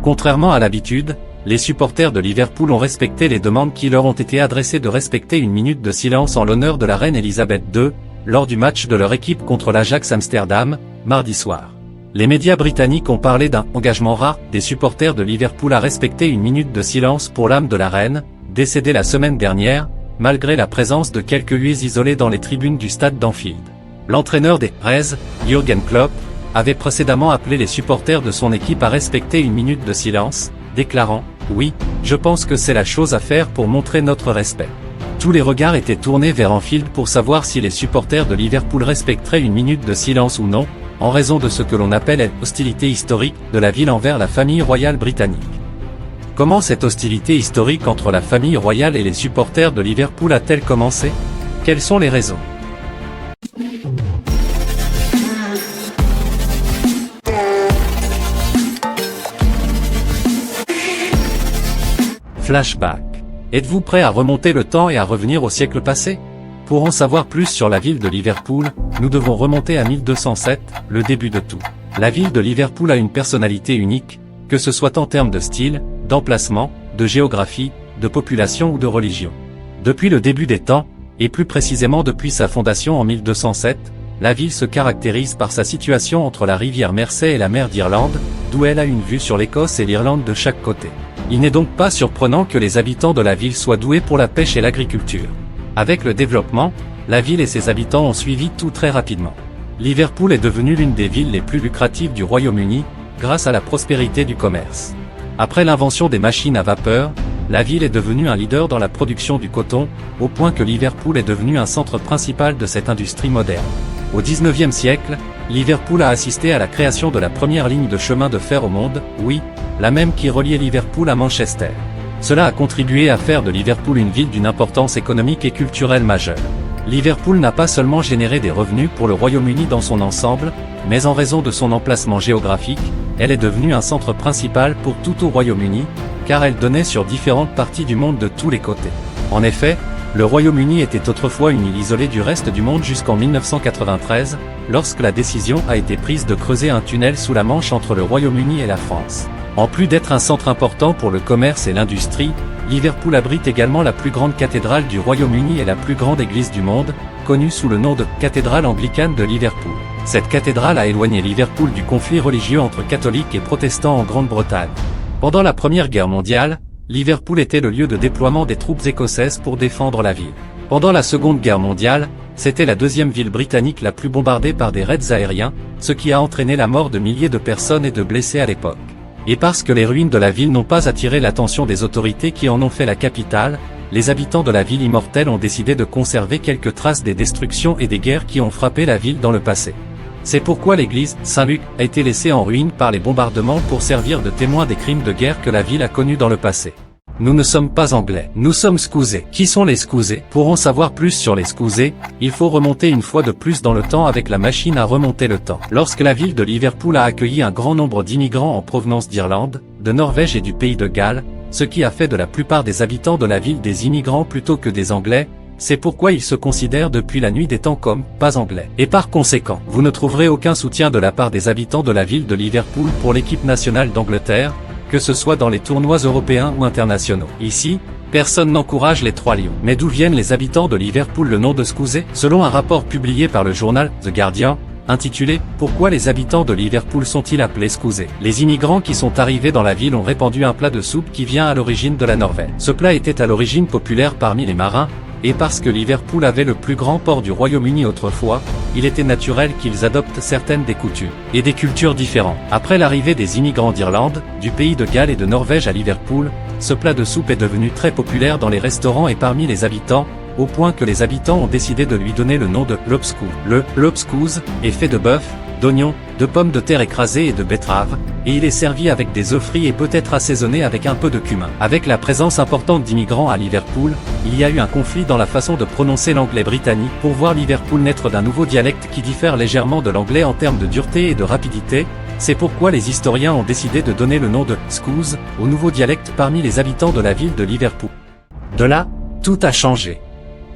Contrairement à l'habitude, les supporters de Liverpool ont respecté les demandes qui leur ont été adressées de respecter une minute de silence en l'honneur de la reine Elisabeth II, lors du match de leur équipe contre l'Ajax Amsterdam, mardi soir. Les médias britanniques ont parlé d'un engagement rare des supporters de Liverpool à respecter une minute de silence pour l'âme de la reine, décédée la semaine dernière, malgré la présence de quelques huées isolées dans les tribunes du stade d'Anfield. L'entraîneur des Reds, Jürgen Klopp, avait précédemment appelé les supporters de son équipe à respecter une minute de silence, déclarant « Oui, je pense que c'est la chose à faire pour montrer notre respect ». Tous les regards étaient tournés vers Anfield pour savoir si les supporters de Liverpool respecteraient une minute de silence ou non, en raison de ce que l'on appelle l'hostilité historique de la ville envers la famille royale britannique. Comment cette hostilité historique entre la famille royale et les supporters de Liverpool a-t-elle commencé? Quelles sont les raisons? Flashback. Êtes-vous prêt à remonter le temps et à revenir au siècle passé? Pour en savoir plus sur la ville de Liverpool, nous devons remonter à 1207, le début de tout. La ville de Liverpool a une personnalité unique, que ce soit en termes de style, d'emplacement, de géographie, de population ou de religion. Depuis le début des temps, et plus précisément depuis sa fondation en 1207, la ville se caractérise par sa situation entre la rivière Mersey et la mer d'Irlande, d'où elle a une vue sur l'Écosse et l'Irlande de chaque côté. Il n'est donc pas surprenant que les habitants de la ville soient doués pour la pêche et l'agriculture. Avec le développement, la ville et ses habitants ont suivi tout très rapidement. Liverpool est devenue l'une des villes les plus lucratives du Royaume-Uni, grâce à la prospérité du commerce. Après l'invention des machines à vapeur, la ville est devenue un leader dans la production du coton, au point que Liverpool est devenu un centre principal de cette industrie moderne. Au XIXe siècle, Liverpool a assisté à la création de la première ligne de chemin de fer au monde, oui, la même qui reliait Liverpool à Manchester. Cela a contribué à faire de Liverpool une ville d'une importance économique et culturelle majeure. Liverpool n'a pas seulement généré des revenus pour le Royaume-Uni dans son ensemble, mais en raison de son emplacement géographique, elle est devenue un centre principal pour tout au Royaume-Uni, car elle donnait sur différentes parties du monde de tous les côtés. En effet, le Royaume-Uni était autrefois une île isolée du reste du monde jusqu'en 1993, lorsque la décision a été prise de creuser un tunnel sous la Manche entre le Royaume-Uni et la France. En plus d'être un centre important pour le commerce et l'industrie, Liverpool abrite également la plus grande cathédrale du Royaume-Uni et la plus grande église du monde, connue sous le nom de cathédrale anglicane de Liverpool. Cette cathédrale a éloigné Liverpool du conflit religieux entre catholiques et protestants en Grande-Bretagne. Pendant la Première Guerre mondiale, Liverpool était le lieu de déploiement des troupes écossaises pour défendre la ville. Pendant la Seconde Guerre mondiale, c'était la deuxième ville britannique la plus bombardée par des raids aériens, ce qui a entraîné la mort de milliers de personnes et de blessés à l'époque. Et parce que les ruines de la ville n'ont pas attiré l'attention des autorités qui en ont fait la capitale, les habitants de la ville immortelle ont décidé de conserver quelques traces des destructions et des guerres qui ont frappé la ville dans le passé. C'est pourquoi l'église Saint-Luc a été laissée en ruine par les bombardements pour servir de témoin des crimes de guerre que la ville a connus dans le passé. Nous ne sommes pas anglais, nous sommes scousés. Qui sont les scousés? Pour en savoir plus sur les scousés, il faut remonter une fois de plus dans le temps avec la machine à remonter le temps. Lorsque la ville de Liverpool a accueilli un grand nombre d'immigrants en provenance d'Irlande, de Norvège et du pays de Galles, ce qui a fait de la plupart des habitants de la ville des immigrants plutôt que des Anglais, c'est pourquoi ils se considèrent depuis la nuit des temps comme pas anglais. Et par conséquent, vous ne trouverez aucun soutien de la part des habitants de la ville de Liverpool pour l'équipe nationale d'Angleterre, que ce soit dans les tournois européens ou internationaux. Ici, personne n'encourage les Trois Lions. Mais d'où viennent les habitants de Liverpool le nom de Scousés? Selon un rapport publié par le journal The Guardian, intitulé « Pourquoi les habitants de Liverpool sont-ils appelés Scousés ?» Les immigrants qui sont arrivés dans la ville ont répandu un plat de soupe qui vient à l'origine de la Norvège. Ce plat était à l'origine populaire parmi les marins, et parce que Liverpool avait le plus grand port du Royaume-Uni autrefois, il était naturel qu'ils adoptent certaines des coutumes et des cultures différentes. Après l'arrivée des immigrants d'Irlande, du pays de Galles et de Norvège à Liverpool, ce plat de soupe est devenu très populaire dans les restaurants et parmi les habitants, au point que les habitants ont décidé de lui donner le nom de lobscouse. Le lobscouse est fait de bœuf, d'oignons, de pommes de terre écrasées et de betteraves, et il est servi avec des œufs frits et peut être assaisonné avec un peu de cumin. Avec la présence importante d'immigrants à Liverpool, il y a eu un conflit dans la façon de prononcer l'anglais britannique pour voir Liverpool naître d'un nouveau dialecte qui diffère légèrement de l'anglais en termes de dureté et de rapidité. C'est pourquoi les historiens ont décidé de donner le nom de scouse au nouveau dialecte parmi les habitants de la ville de Liverpool. De là, tout a changé.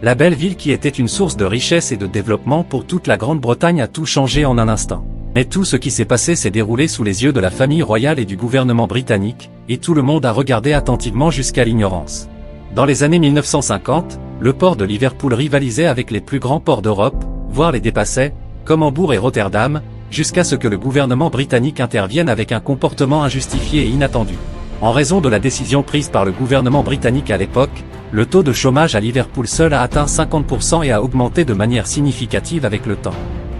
La belle ville qui était une source de richesse et de développement pour toute la Grande-Bretagne a tout changé en un instant. Mais tout ce qui s'est passé s'est déroulé sous les yeux de la famille royale et du gouvernement britannique, et tout le monde a regardé attentivement jusqu'à l'ignorance. Dans les années 1950, le port de Liverpool rivalisait avec les plus grands ports d'Europe, voire les dépassait, comme Hambourg et Rotterdam, jusqu'à ce que le gouvernement britannique intervienne avec un comportement injustifié et inattendu. En raison de la décision prise par le gouvernement britannique à l'époque, le taux de chômage à Liverpool seul a atteint 50% et a augmenté de manière significative avec le temps.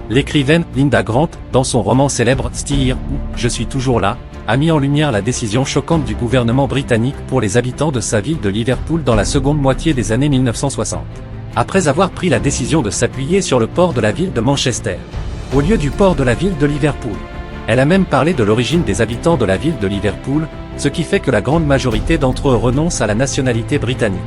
L'écrivaine Linda Grant, dans son roman célèbre Still Here ou Je suis toujours là, a mis en lumière la décision choquante du gouvernement britannique pour les habitants de sa ville de Liverpool dans la seconde moitié des années 1960. Après avoir pris la décision de s'appuyer sur le port de la ville de Manchester, au lieu du port de la ville de Liverpool. Elle a même parlé de l'origine des habitants de la ville de Liverpool, ce qui fait que la grande majorité d'entre eux renoncent à la nationalité britannique.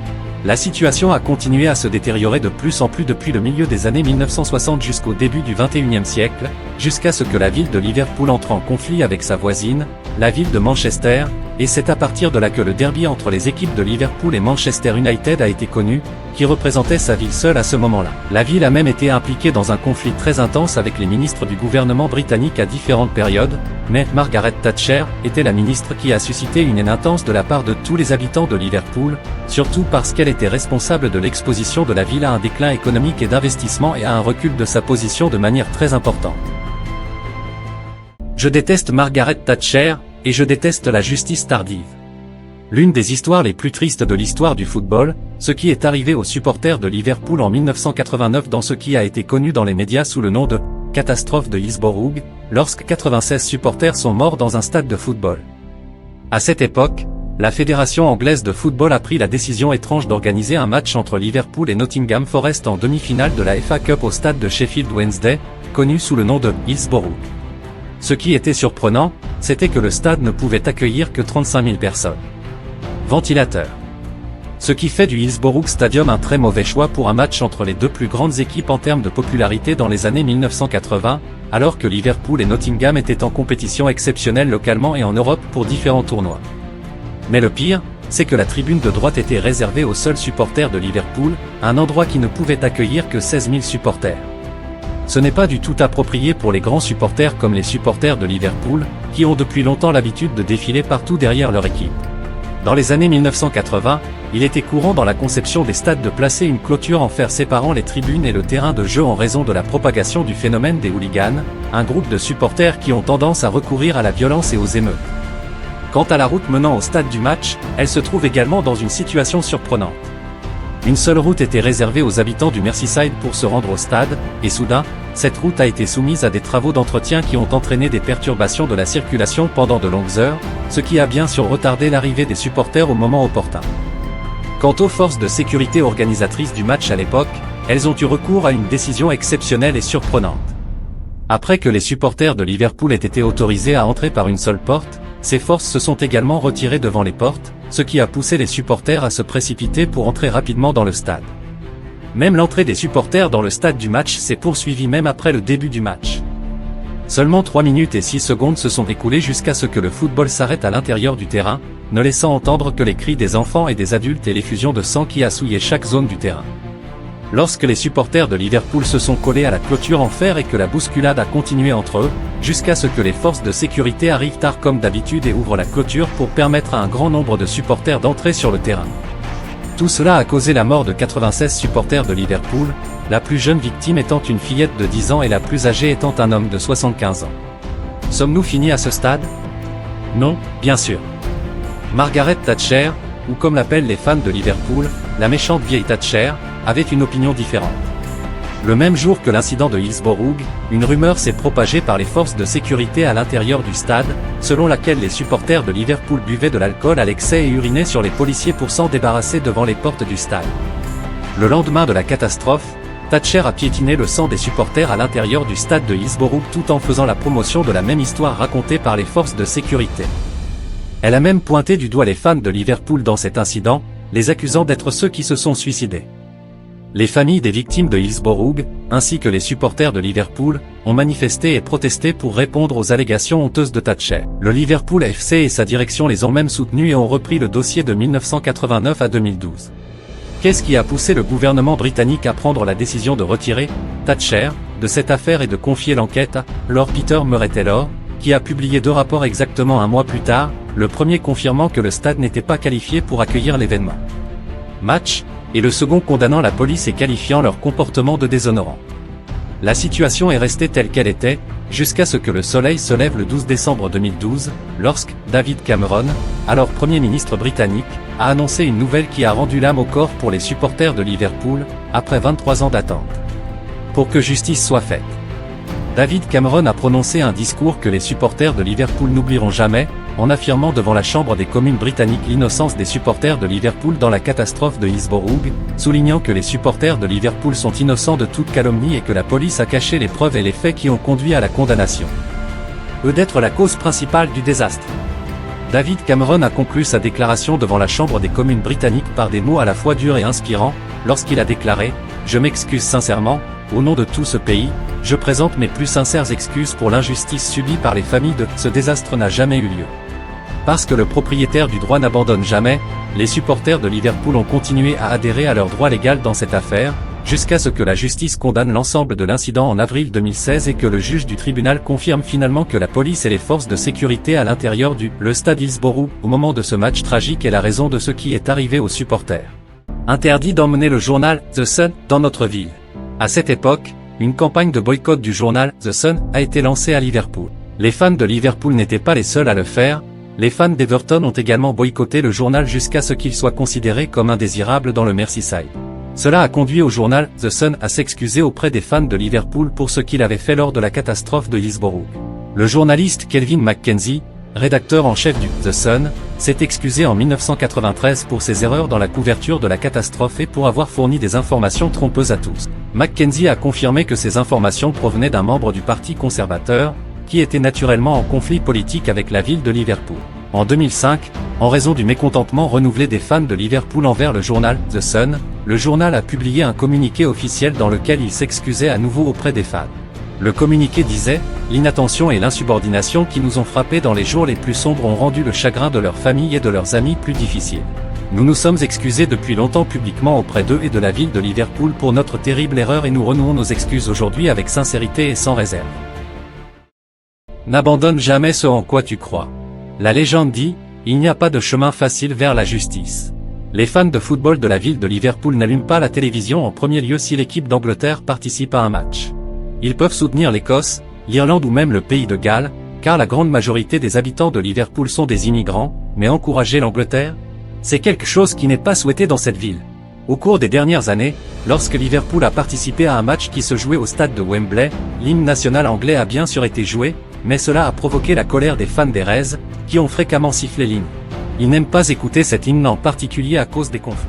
La situation a continué à se détériorer de plus en plus depuis le milieu des années 1960 jusqu'au début du XXIe siècle, jusqu'à ce que la ville de Liverpool entre en conflit avec sa voisine, la ville de Manchester, et c'est à partir de là que le derby entre les équipes de Liverpool et Manchester United a été connu, qui représentait sa ville seule à ce moment-là. La ville a même été impliquée dans un conflit très intense avec les ministres du gouvernement britannique à différentes périodes, mais Margaret Thatcher était la ministre qui a suscité une haine intense de la part de tous les habitants de Liverpool, surtout parce qu'elle était responsable de l'exposition de la ville à un déclin économique et d'investissement et à un recul de sa position de manière très importante. Je déteste Margaret Thatcher, et je déteste la justice tardive. L'une des histoires les plus tristes de l'histoire du football, ce qui est arrivé aux supporters de Liverpool en 1989 dans ce qui a été connu dans les médias sous le nom de « catastrophe de Hillsborough », lorsque 96 supporters sont morts dans un stade de football. À cette époque, la Fédération anglaise de football a pris la décision étrange d'organiser un match entre Liverpool et Nottingham Forest en demi-finale de la FA Cup au stade de Sheffield Wednesday, connu sous le nom de Hillsborough. Ce qui était surprenant, c'était que le stade ne pouvait accueillir que 35 000 personnes. Ventilateur. Ce qui fait du Hillsborough Stadium un très mauvais choix pour un match entre les deux plus grandes équipes en termes de popularité dans les années 1980, alors que Liverpool et Nottingham étaient en compétition exceptionnelle localement et en Europe pour différents tournois. Mais le pire, c'est que la tribune de droite était réservée aux seuls supporters de Liverpool, un endroit qui ne pouvait accueillir que 16 000 supporters. Ce n'est pas du tout approprié pour les grands supporters comme les supporters de Liverpool, qui ont depuis longtemps l'habitude de défiler partout derrière leur équipe. Dans les années 1980, il était courant dans la conception des stades de placer une clôture en fer séparant les tribunes et le terrain de jeu en raison de la propagation du phénomène des hooligans, un groupe de supporters qui ont tendance à recourir à la violence et aux émeutes. Quant à la route menant au stade du match, elle se trouve également dans une situation surprenante. Une seule route était réservée aux habitants du Merseyside pour se rendre au stade, et soudain, cette route a été soumise à des travaux d'entretien qui ont entraîné des perturbations de la circulation pendant de longues heures, ce qui a bien sûr retardé l'arrivée des supporters au moment opportun. Quant aux forces de sécurité organisatrices du match à l'époque, elles ont eu recours à une décision exceptionnelle et surprenante. Après que les supporters de Liverpool aient été autorisés à entrer par une seule porte, ces forces se sont également retirées devant les portes, ce qui a poussé les supporters à se précipiter pour entrer rapidement dans le stade. Même l'entrée des supporters dans le stade du match s'est poursuivie même après le début du match. Seulement 3 minutes et 6 secondes se sont écoulées jusqu'à ce que le football s'arrête à l'intérieur du terrain, ne laissant entendre que les cris des enfants et des adultes et l'effusion de sang qui a souillé chaque zone du terrain. Lorsque les supporters de Liverpool se sont collés à la clôture en fer et que la bousculade a continué entre eux, jusqu'à ce que les forces de sécurité arrivent tard comme d'habitude et ouvrent la clôture pour permettre à un grand nombre de supporters d'entrer sur le terrain. Tout cela a causé la mort de 96 supporters de Liverpool, la plus jeune victime étant une fillette de 10 ans et la plus âgée étant un homme de 75 ans. Sommes-nous finis à ce stade? Non, bien sûr. Margaret Thatcher, ou comme l'appellent les fans de Liverpool, la méchante vieille Thatcher, avait une opinion différente. Le même jour que l'incident de Hillsborough, une rumeur s'est propagée par les forces de sécurité à l'intérieur du stade, selon laquelle les supporters de Liverpool buvaient de l'alcool à l'excès et urinaient sur les policiers pour s'en débarrasser devant les portes du stade. Le lendemain de la catastrophe, Thatcher a piétiné le sang des supporters à l'intérieur du stade de Hillsborough tout en faisant la promotion de la même histoire racontée par les forces de sécurité. Elle a même pointé du doigt les fans de Liverpool dans cet incident, les accusant d'être ceux qui se sont suicidés. Les familles des victimes de Hillsborough, ainsi que les supporters de Liverpool, ont manifesté et protesté pour répondre aux allégations honteuses de Thatcher. Le Liverpool FC et sa direction les ont même soutenus et ont repris le dossier de 1989 à 2012. Qu'est-ce qui a poussé le gouvernement britannique à prendre la décision de retirer Thatcher de cette affaire et de confier l'enquête à Lord Peter Murray-Taylor, qui a publié 2 rapports exactement un mois plus tard, le premier confirmant que le stade n'était pas qualifié pour accueillir l'événement match, et le second condamnant la police et qualifiant leur comportement de déshonorant. La situation est restée telle qu'elle était, jusqu'à ce que le soleil se lève le 12 décembre 2012, lorsque David Cameron, alors Premier ministre britannique, a annoncé une nouvelle qui a rendu l'âme au corps pour les supporters de Liverpool, après 23 ans d'attente. Pour que justice soit faite. David Cameron a prononcé un discours que les supporters de Liverpool n'oublieront jamais, en affirmant devant la Chambre des communes britanniques l'innocence des supporters de Liverpool dans la catastrophe de Hillsborough, soulignant que les supporters de Liverpool sont innocents de toute calomnie et que la police a caché les preuves et les faits qui ont conduit à la condamnation. Eux d'être la cause principale du désastre. David Cameron a conclu sa déclaration devant la Chambre des communes britanniques par des mots à la fois durs et inspirants, lorsqu'il a déclaré « Je m'excuse sincèrement, au nom de tout ce pays, je présente mes plus sincères excuses pour l'injustice subie par les familles de ce désastre n'a jamais eu lieu. » Parce que le propriétaire du droit n'abandonne jamais, les supporters de Liverpool ont continué à adhérer à leur droit légal dans cette affaire, jusqu'à ce que la justice condamne l'ensemble de l'incident en avril 2016 et que le juge du tribunal confirme finalement que la police et les forces de sécurité à l'intérieur du stade Hillsborough, au moment de ce match tragique est la raison de ce qui est arrivé aux supporters. Interdit d'emmener le journal The Sun dans notre ville. À cette époque, une campagne de boycott du journal The Sun a été lancée à Liverpool. Les fans de Liverpool n'étaient pas les seuls à le faire, les fans d'Everton ont également boycotté le journal jusqu'à ce qu'il soit considéré comme indésirable dans le Merseyside. Cela a conduit au journal The Sun à s'excuser auprès des fans de Liverpool pour ce qu'il avait fait lors de la catastrophe de Hillsborough. Le journaliste Kelvin MacKenzie, rédacteur en chef du The Sun, s'est excusé en 1993 pour ses erreurs dans la couverture de la catastrophe et pour avoir fourni des informations trompeuses à tous. MacKenzie a confirmé que ces informations provenaient d'un membre du Parti conservateur, qui était naturellement en conflit politique avec la ville de Liverpool. En 2005, en raison du mécontentement renouvelé des fans de Liverpool envers le journal The Sun, le journal a publié un communiqué officiel dans lequel il s'excusait à nouveau auprès des fans. Le communiqué disait « L'inattention et l'insubordination qui nous ont frappés dans les jours les plus sombres ont rendu le chagrin de leurs familles et de leurs amis plus difficile. Nous nous sommes excusés depuis longtemps publiquement auprès d'eux et de la ville de Liverpool pour notre terrible erreur et nous renouons nos excuses aujourd'hui avec sincérité et sans réserve. N'abandonne jamais ce en quoi tu crois. La légende dit, il n'y a pas de chemin facile vers la justice. Les fans de football de la ville de Liverpool n'allument pas la télévision en premier lieu si l'équipe d'Angleterre participe à un match. Ils peuvent soutenir l'Écosse, l'Irlande ou même le pays de Galles, car la grande majorité des habitants de Liverpool sont des immigrants, mais encourager l'Angleterre, c'est quelque chose qui n'est pas souhaité dans cette ville. Au cours des dernières années, lorsque Liverpool a participé à un match qui se jouait au stade de Wembley, l'hymne national anglais a bien sûr été joué, mais cela a provoqué la colère des fans des Reds, qui ont fréquemment sifflé l'hymne. Ils n'aiment pas écouter cet hymne en particulier à cause des conflits.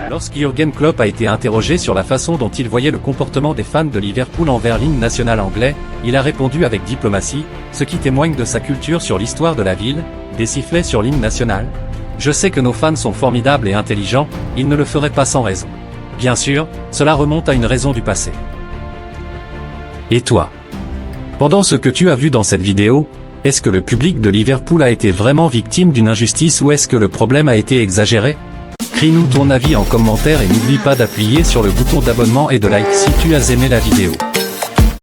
Lorsque Jürgen Klopp a été interrogé sur la façon dont il voyait le comportement des fans de Liverpool envers l'hymne national anglais, il a répondu avec diplomatie, ce qui témoigne de sa culture sur l'histoire de la ville, des sifflets sur l'hymne national. Je sais que nos fans sont formidables et intelligents, ils ne le feraient pas sans raison. Bien sûr, cela remonte à une raison du passé. Et toi? Pendant ce que tu as vu dans cette vidéo, est-ce que le public de Liverpool a été vraiment victime d'une injustice ou est-ce que le problème a été exagéré? Crie-nous ton avis en commentaire et n'oublie pas d'appuyer sur le bouton d'abonnement et de like si tu as aimé la vidéo.